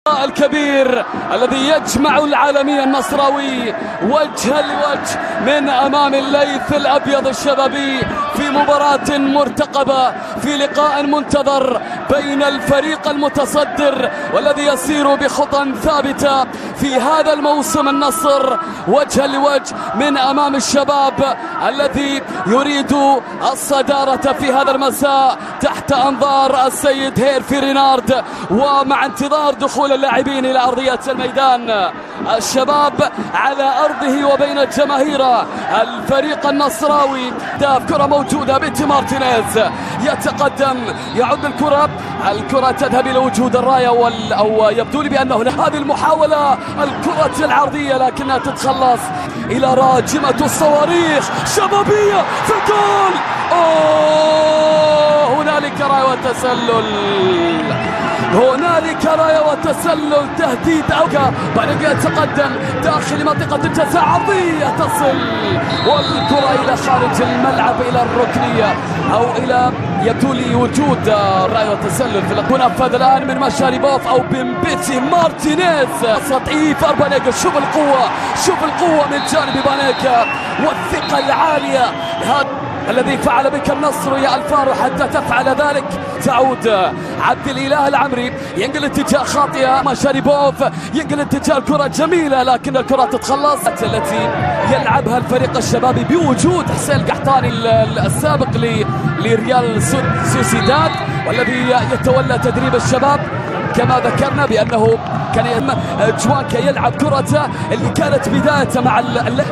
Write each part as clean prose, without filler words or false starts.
الكبير الذي يجمع العالمي النصراوي وجها لوجه من أمام الليث الأبيض الشبابي في مباراة مرتقبة، في لقاء منتظر بين الفريق المتصدر والذي يسير بخطى ثابتة في هذا الموسم النصر وجها لوجه من أمام الشباب الذي يريد الصدارة في هذا المساء تحت أنظار السيد هيرفي رينارد، ومع انتظار دخول اللاعبين إلى أرضية الميدان. الشباب على أرضه وبين جماهيره. الفريق النصراوي كرة موجودة، بيتي مارتينيز يتقدم، يعد الكرة تذهب إلى وجود الراية أو يبدو لي بأنه هذه المحاولة الكرة العرضية لكنها تتخلص إلى راجمة الصواريخ شبابية في الجول. هنالك راية وتسلل، هنالك راية وتسلل، تهديد أوكا بعد يتقدم داخل منطقة الجزاء، عرضية تصل والكرة إلى خارج الملعب إلى الركنية أو إلى يبدو لي وجود راية وتسلل في تنفذ الآن من مشاريبوف أو بيتي مارتينيز. سطعيف بانيكا، شوف القوة من جانب بانيكا والثقة العالية الذي فعل بك النصر يا الفارو حتى تفعل ذلك. تعود عبد الإله العمري، ينقل اتجاه خاطئة، مشاريبوف ينقل اتجاه الكرة جميلة لكن الكرة تتخلص، التي يلعبها الفريق الشبابي بوجود حسين القحطاني السابق لريال سوسيداد والذي يتولى تدريب الشباب. كما ذكرنا بأنه كان جوانكا يلعب كرته اللي كانت بدايته مع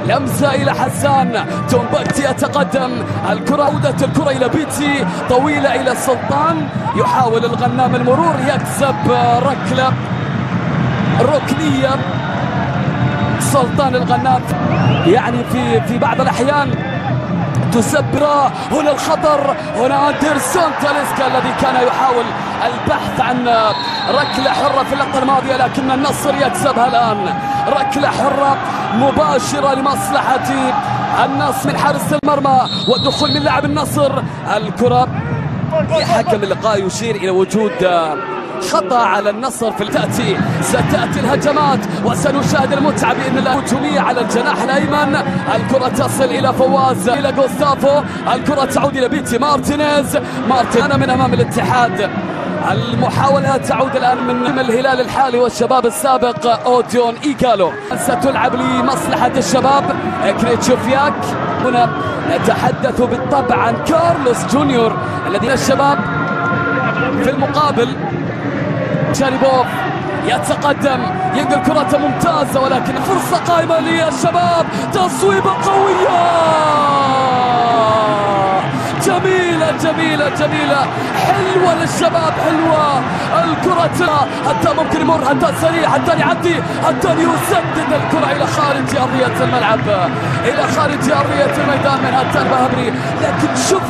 لمسة إلى حسان تومباكتي يتقدم، عودة الكرة إلى بيتي طويلة إلى سلطان، يحاول الغنام المرور، يكسب ركلة ركنية سلطان الغنام. يعني في بعض الأحيان تسبر هنا الخطر، هنا أندرسون تاليسكا الذي كان يحاول البحث عن ركلة حرة في اللقطة الماضية لكن النصر يكسبها الآن. ركلة حرة مباشرة لمصلحة النصر من حارس المرمى والدخول من لاعب النصر. الكرة حكم اللقاء يشير إلى وجود خطأ على النصر ستأتي الهجمات وسنشاهد المتعة بإذن الله هجومية على الجناح الأيمن. الكرة تصل إلى فواز إلى غوستافو، الكرة تعود إلى بيتي مارتينيز أنا من أمام الاتحاد. المحاولة تعود الآن من الهلال الحالي والشباب السابق أوديون إيغالو، ستلعب لمصلحة الشباب كريتشوفياك. هنا نتحدث بالطبع عن كارلوس جونيور الذي الشباب. في المقابل شاريبوف يتقدم، ينقل كرة ممتازة ولكن فرصة قائمة للشباب، تصويبة قوية جميلة حلوة للشباب، حلوة الكرة حتى ممكن يمر، حتى سريع، حتى يعدي، حتى يسدد الكرة إلى خارج أرضية الملعب، إلى خارج أرضية الميدان من هتان بهبري. لكن شوف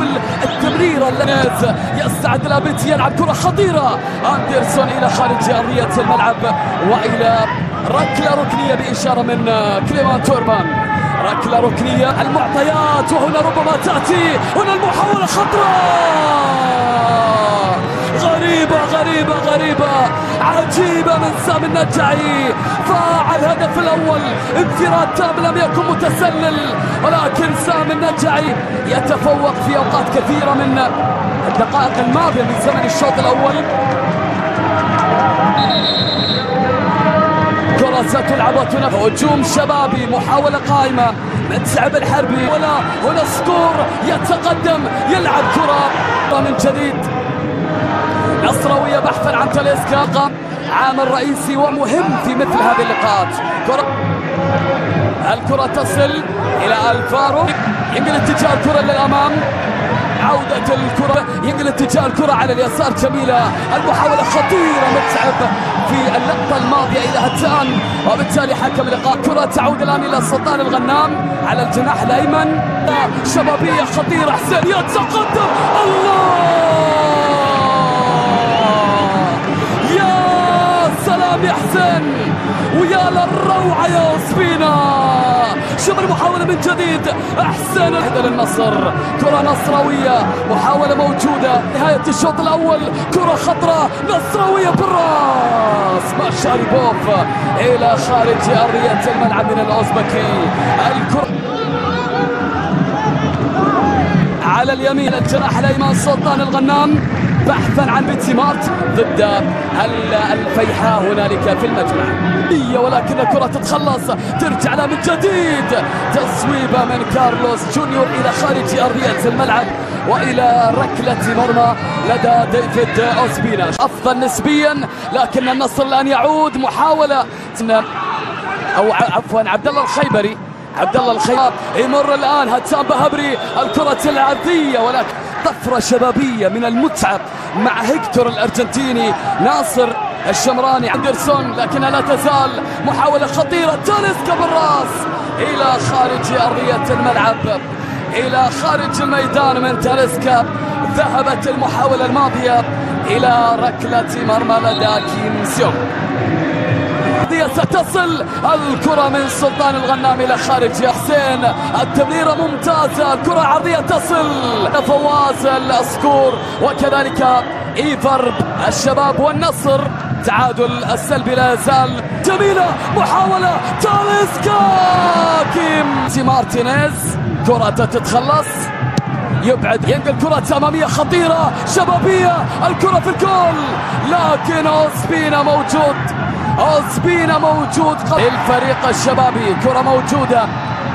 التمريرة اللي يستعد لابيت، يلعب كرة خطيرة، أندرسون إلى خارج أرضية الملعب وإلى ركلة ركنية بإشارة من كليمان تورمان. ركلة ركنية، المعطيات وهنا ربما تأتي هنا المحاولة خطرة، غريبة عجيبة من سامي النجعي. فاعل الهدف الأول، انفراد تام لم يكن متسلل ولكن سامي النجعي يتفوق في أوقات كثيرة من الدقائق الماضية من زمن الشوط الأول. كرة ستلعب وتنفذ، هجوم شبابي، محاولة قائمة من سعب الحربي، هنا سكور يتقدم، يلعب كرة من جديد نصراوية بحثا عن تاليسكا، عامل رئيسي ومهم في مثل هذه اللقاءات. الكرة تصل إلى الفارو، ينقل اتجاه الكرة للأمام، عودة الكرة، ينقل اتجاه الكرة على اليسار، جميلة المحاولة خطيرة، متعب في اللقطة الماضية إلى هتان وبالتالي حكم اللقاء. كرة تعود الآن إلى سلطان الغنام على الجناح الأيمن، شبابية خطيرة، حسين يتقدم، الله يا سلام يا حسين، ويا للروعة يا أوسبينا. شوف المحاولة من جديد، أحسن للنصر، كرة نصراوية، محاولة موجودة نهاية الشوط الأول، كرة خطرة نصراوية بالراس مع شاريبوف إلى خارج أرضية الملعب من الأوزبكي. الكرة على اليمين، الجناح الأيمن سلطان الغنام بحثا عن بنتيمارت ضد الفيحاء هنالك في المجمع، ولكن الكرة تتخلص، ترجع لها من جديد، تصويبة من كارلوس جونيور إلى خارج أرضية الملعب وإلى ركلة مرمى لدى ديفيد أوسبينا. أفضل نسبيا، لكن النصر الآن يعود، محاولة أو عفوا عبد الله الخيبري، يمر الآن هتسام بهبري، الكرة العرضية، ولكن طفرة شبابية من المتعة مع هيكتور الأرجنتيني ناصر الشمراني أندرسون، لكنها لا تزال محاولة خطيرة، تاليسكا بالراس إلى خارج أرضية الملعب، إلى خارج الميدان من تاليسكا. ذهبت المحاولة الماضية إلى ركلة مرمى لدى كيم سيونغ. ستصل الكرة من سلطان الغنام إلى خارج حسين، التمريرة ممتازة، الكرة عرضية تصل فواز الأسكور وكذلك إيفر الشباب والنصر. تعادل السلبي لا يزال، جميلة محاولة تاليسكا، كيم مارتينيز، كرة تتخلص، يبعد، ينقل كرة أمامية خطيرة شبابية، الكرة في الجول، لكن أوسبينا موجود الفريق الشبابي، كرة موجودة،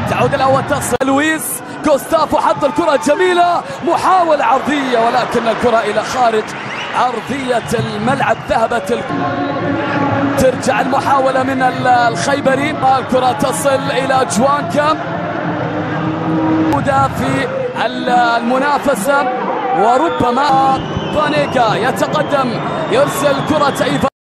تعود الأول تصل لويس جوستافو، حط الكرة جميلة، محاولة عرضية، ولكن الكرة إلى خارج أرضية الملعب. ذهبت ترجع المحاولة من الخيبري، الكرة تصل إلى جوانكا في المنافسة، وربما بانيكا يتقدم، يرسل كرة إيفا